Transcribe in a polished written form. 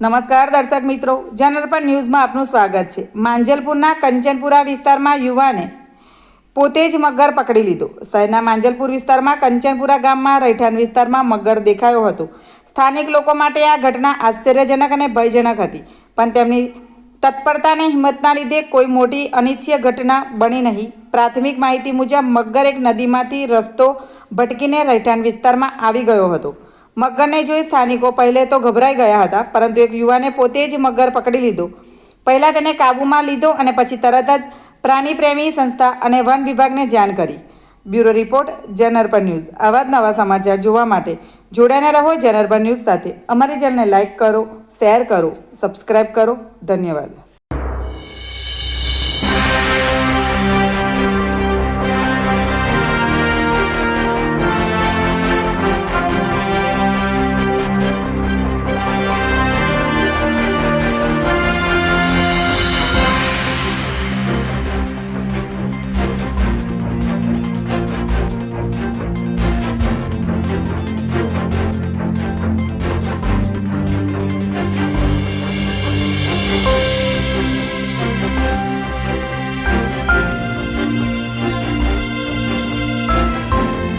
નમસ્કાર દર્શક મિત્રો, જનરપણ ન્યૂઝમાં આપનું સ્વાગત છે। માંજલપુરના કંચનપુરા વિસ્તારમાં યુવાને પોતે જ મગર પકડી લીધો। શહેરના માંજલપુર વિસ્તારમાં કંચનપુરા ગામમાં રહેઠાણ વિસ્તારમાં મગર દેખાયો હતો। સ્થાનિક લોકો માટે આ ઘટના આશ્ચર્યજનક અને ભયજનક હતી, પણ તેમની તત્પરતા અને હિંમતના લીધે કોઈ મોટી અનિચ્છનીય ઘટના બની નહીં। પ્રાથમિક માહિતી મુજબ મગર એક નદીમાંથી રસ્તો ભટકીને રહેઠાણ વિસ્તારમાં આવી ગયો હતો। મગરને જોઈ સ્થાનિકો પહેલે તો ગભરાઈ ગયા હતા, પરંતુ એક યુવાને પોતે જ મગર પકડી લીધો। પહેલાં તેને કાબૂમાં લીધો અને પછી તરત જ પ્રાણી પ્રેમી સંસ્થા અને વન વિભાગને જાણ કરી। બ્યુરો રિપોર્ટ, જનરપણ ન્યૂઝ। આવા જ નવા સમાચાર જોવા માટે જોડાઈને રહો જનરપણ ન્યૂઝ સાથે। અમારી ચેનલને લાઇક કરો, શેર કરો, સબસ્ક્રાઈબ કરો। ધન્યવાદ।